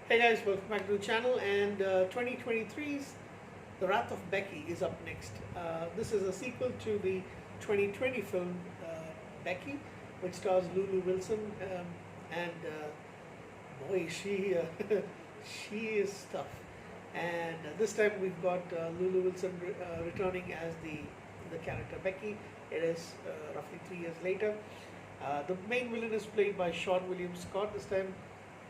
Hey guys, welcome back to the channel. And 2023's The Wrath of Becky is up next. This is a sequel to the 2020 film Becky, which stars Lulu Wilson, and boy, she is tough. And this time we've got Lulu Wilson returning as the character Becky. It is roughly 3 years later. The main villain is played by Sean William Scott this time,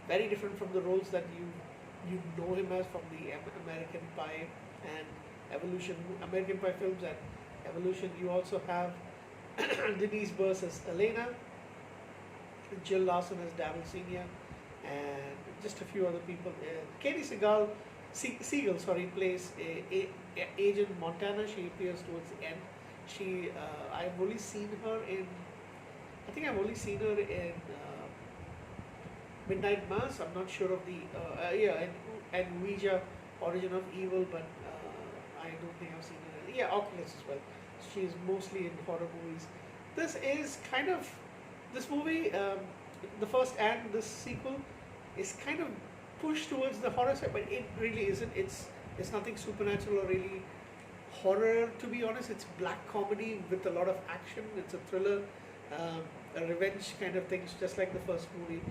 very different from the roles that you know him as from the American Pie and Evolution, American Pie films and Evolution. You also have Denise Burse as Elena, Jill Larson as Daryl Senior, and just a few other people. Katie Siegel, plays Agent Montana. She appears towards the end. I've only seen her in. I think I've only seen her in. Midnight Mass. I'm not sure of the and Ouija, Origin of Evil, but I don't think I've seen her. Yeah, Oculus as well. She's mostly in horror movies. This is kind of this movie, the first and this sequel, is kind of pushed towards the horror side, but it really isn't. It's nothing supernatural or really horror, to be honest. It's black comedy with a lot of action. It's a thriller, a revenge kind of thing, just like the first movie.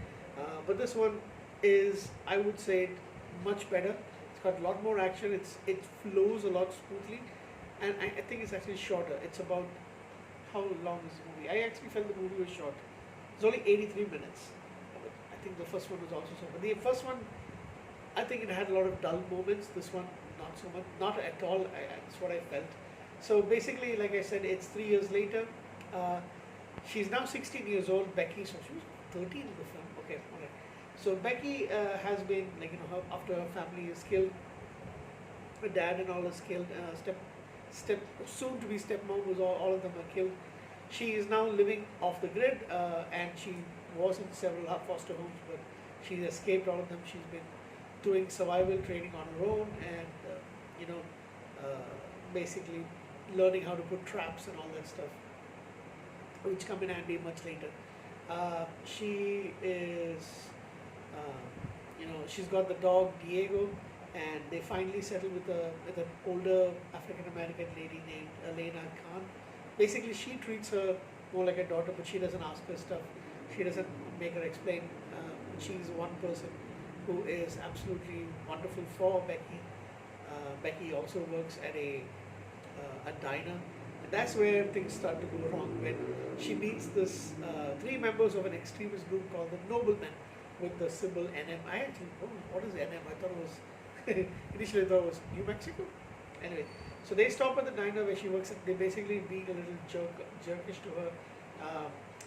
But this one is, I would say, much better. It's got a lot more action. It flows a lot smoothly, and I think it's actually shorter. It's about how long is the movie? I actually felt the movie was short. It's only 83 minutes. But I think the first one was also so. But the first one, I think it had a lot of dull moments. This one, not so much, not at all. That's what I felt. So basically, like I said, it's 3 years later. She's now 16 years old, Becky. So she was 13 in the film. Okay, all right. So Becky has been after her family is killed, her dad and all is killed. Soon to be stepmom was all of them are killed. She is now living off the grid, and she was in several foster homes, but she escaped all of them. She's been doing survival training on her own, and basically learning how to put traps and all that stuff, which come in handy much later. She is, she's got the dog Diego, and they finally settle with an older African American lady named Elena Khan. Basically, she treats her more like a daughter, but she doesn't ask her stuff. She doesn't make her explain. She's one person who is absolutely wonderful for Becky. Becky also works at a diner. And that's where things start to go wrong, when she meets this three members of an extremist group called the Noblemen, with the symbol NM. I actually, what is NM? I thought it was, initially I thought it was New Mexico. Anyway, so they stop at the diner where she works, and they basically being a little jerkish to her.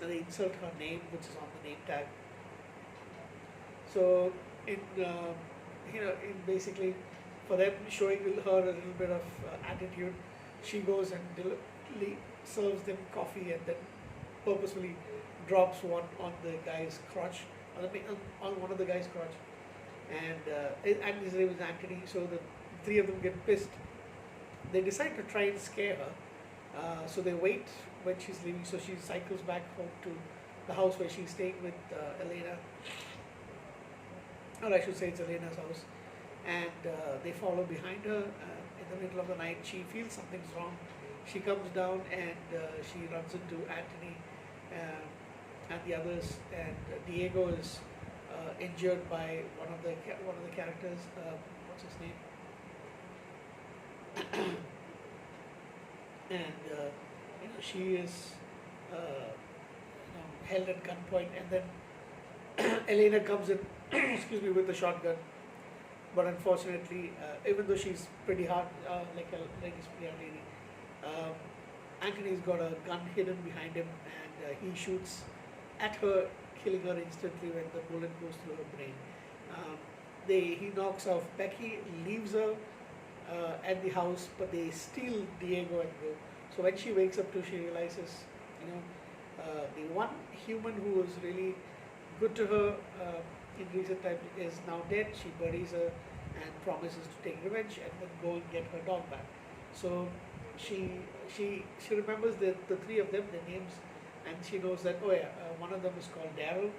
And they insult her name, which is on the name tag. So in basically for them showing her a little bit of attitude, she goes and deliberately serves them coffee and then purposefully drops one on the guy's crotch, on one of the guy's crotch, and his name is Anthony. So the three of them get pissed. They decide to try and scare her. So they wait when she's leaving. So she cycles back home to the house where she's staying with Elena, or I should say it's Elena's house, and they follow behind her. In the middle of the night, she feels something's wrong. She comes down and she runs into Anthony and the others. And Diego is injured by one of the characters. What's his name? And she is held at gunpoint, and then Elena comes in, excuse me, with the shotgun. But unfortunately, even though she's pretty hard, like a lady's pretty hard lady, Anthony's got a gun hidden behind him, and he shoots at her, killing her instantly when the bullet goes through her brain. He knocks off Becky, leaves her at the house, but they steal Diego and go. So when she wakes up, she realizes, the one human who was really good to her in recent times is now dead. She buries her and promises to take revenge and then go and get her dog back. So she remembers the three of them, their names, and she knows that one of them is called Daryl.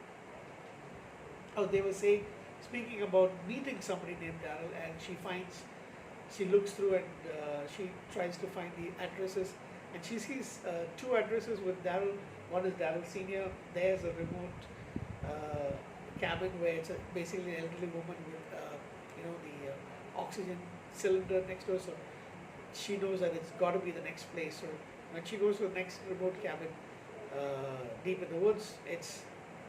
They were saying speaking about meeting somebody named Daryl, and she looks through and she tries to find the addresses, and she sees two addresses with Daryl. One is Daryl Senior. There's a remote cabin where it's basically an elderly woman with the oxygen cylinder next to her. So she knows that it's got to be the next place. So when she goes to the next remote cabin, deep in the woods, it's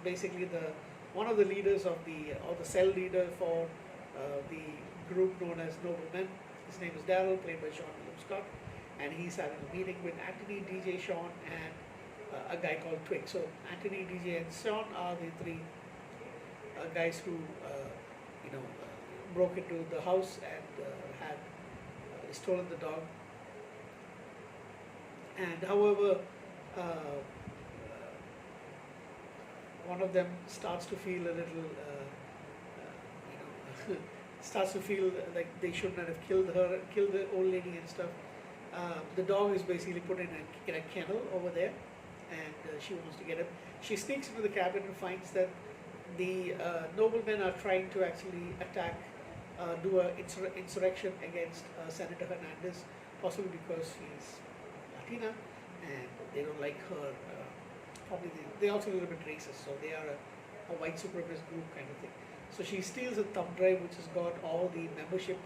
basically the one of the leaders of the cell leader for the group known as Noblemen. His name is Daryl, played by Sean William Scott, and he's having a meeting with Anthony, DJ, Sean, and a guy called Twig. So Anthony, DJ, and Sean are the three guys who broke into the house and had stolen the dog. And however, one of them starts to feel a little, starts to feel like they shouldn't have killed the old lady and stuff. The dog is basically put in a kennel over there, and she wants to get him. She sneaks into the cabin and finds that the noblemen are trying to actually attack, do an insurrection against Senator Hernandez, possibly because she's Latina and they don't like her. Probably they're also a little bit racist, so they are a white supremacist group kind of thing. So she steals a thumb drive which has got all the membership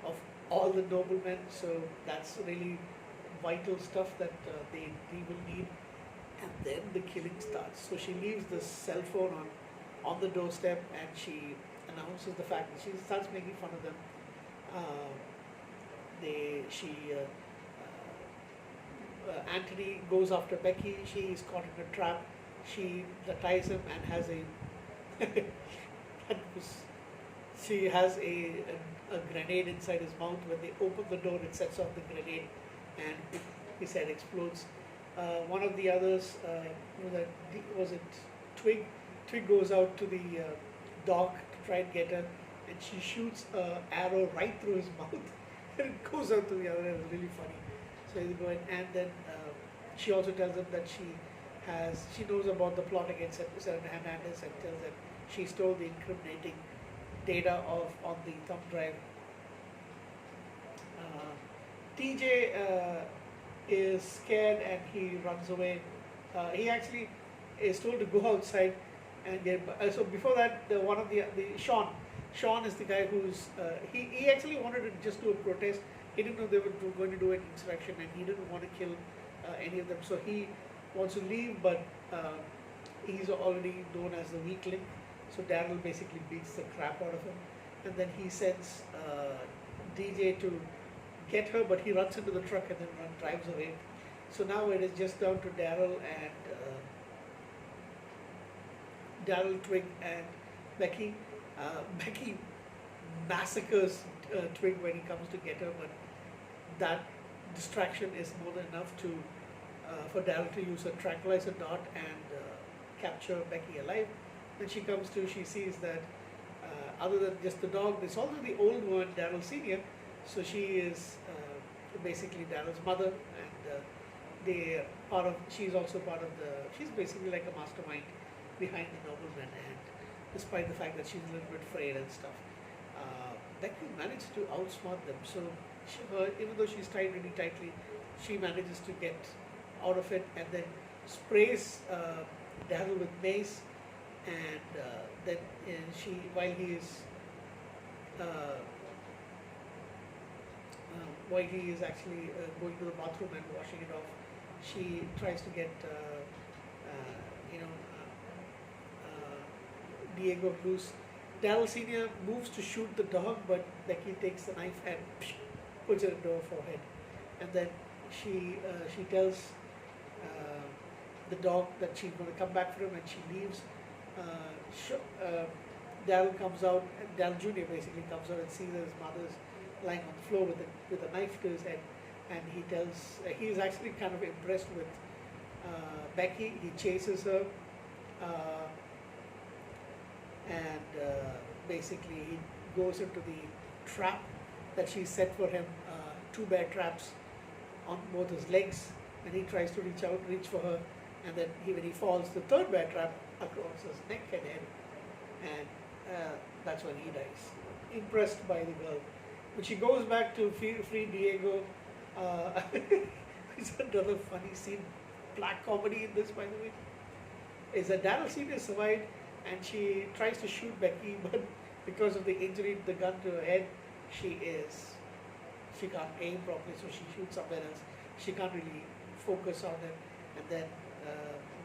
of all the noblemen, so that's really vital stuff that they will need. And then the killing starts. So she leaves the cell phone on the doorstep, and she announces the fact that she starts making fun of them. Anthony goes after Becky. She is caught in a trap. She ties him and has she has a grenade inside his mouth. When they open the door, it sets off the grenade, and his head explodes. One of the others, was it Twig? Twig goes out to the dock to try and get her, and she shoots an arrow right through his mouth, and it goes out to the other. It's really funny. So he's going, and then she also tells him that she knows about the plot against Senator Hernandez, and tells him she stole the incriminating data on the thumb drive. TJ is scared and he runs away. He actually is told to go outside and get. So before that, one of the Sean is the guy who's he actually wanted to just do a protest. He didn't know they were going to do an insurrection, and he didn't want to kill any of them. So he wants to leave, but he's already known as the weak link. So Daryl basically beats the crap out of him, and then he sends DJ to get her, but he runs into the truck and then drives away. So now it is just down to Daryl, Twig, and Becky. Becky massacres Twig when he comes to get her, but that distraction is more than enough to for Daryl to use a tranquilizer dart and capture Becky alive. When she comes to, she sees that other than just the dog, there's also the old one, Daryl Senior. So she is basically Daryl's mother, and she's also part of she's basically like a mastermind behind the nobleman, and despite the fact that she's a little bit afraid and stuff, Becky managed to outsmart them. So even though she's tied really tightly, she manages to get out of it, and then sprays Daryl with mace, and then while he is actually going to the bathroom and washing it off, she tries to get Diego loose. Daryl Senior moves to shoot the dog, but Becky takes the knife and puts it into her forehead. And then she tells the dog that she's going to come back for him, and she leaves. Daryl comes out, and Daryl Jr. basically comes out and sees his mother's lying on the floor with a knife to his head, and he's actually kind of impressed with Becky. He chases her, and basically he goes into the trap that she set for him, two bear traps on both his legs, and he tries to reach for her, and then when he falls, the third bear trap across his neck and head, and That's when he dies. Impressed by the girl. When she goes back to free Diego, uh, it's another funny scene. Black comedy in this, by the way, is that Daryl Senior survived, and she tries to shoot Becky, but because of the injury, the gun to her head, she can't aim properly, so she shoots somewhere else. She can't really focus on it, and then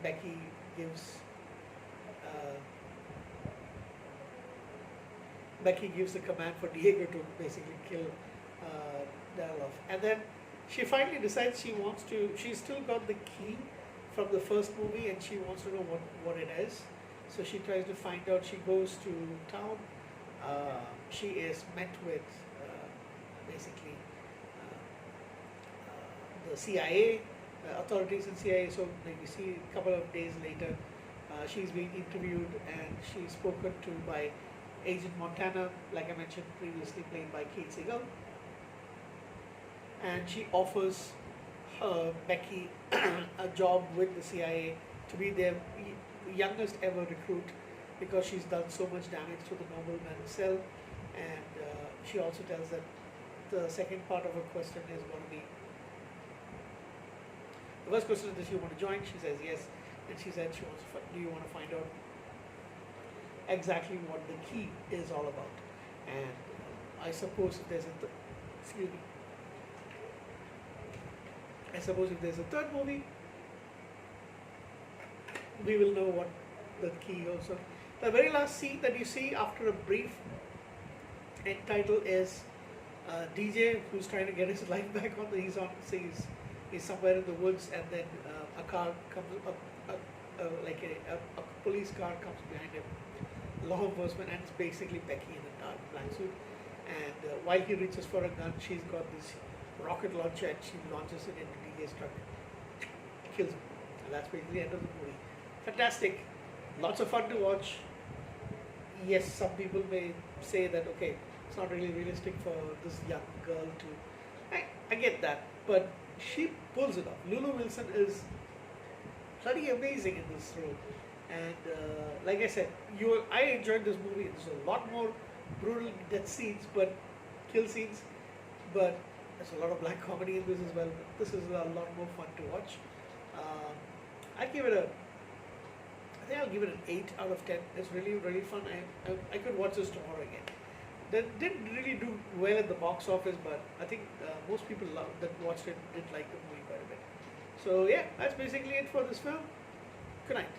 Becky gives uh, Becky gives the command for Diego to basically kill Daryl off, and then she finally decides she wants to. She's still got the key from the first movie, and she wants to know what it is. So she tries to find out. She goes to town. She is met with basically the CIA authorities in CIA. So like you see, a couple of days later, she's being interviewed, and she's spoken to by Agent Montana, like I mentioned previously, played by Kate Siegel, and she offers Becky a job with the CIA to be their youngest ever recruit, because she's done so much damage to the nobleman cell, and she also tells that the second part of her question is going to be, the first question is, does she want to join? She says yes, and she said she wants to, do you want to find out exactly what the key is all about? And I suppose if there's a excuse me, I suppose if there's a third movie, we will know what the key also. The very last scene that you see after a brief end title is DJ who's trying to get his life back on. He's somewhere in the woods, and then a car comes up, like a police car comes behind him, law enforcement, and it's basically Becky in a dark black suit. And while he reaches for a gun, she's got this rocket launcher, and she launches it into DJ's truck, kills him, and that's basically the end of the movie. Fantastic, lots of fun to watch. Yes, some people may say that okay, it's not really realistic for this young girl to. I get that, but she pulls it off. Lulu Wilson is bloody amazing in this role, and like I said, I enjoyed this movie. There's a lot more brutal death scenes, kill scenes, but there's a lot of black comedy in this as well. But this is a lot more fun to watch. I'd give it I think I'll give it an 8 out of 10. It's really, really fun. I could watch this tomorrow again. That didn't really do well at the box office, but I think most people that watched it did like the movie quite a bit. So yeah, that's basically it for this film. Good night.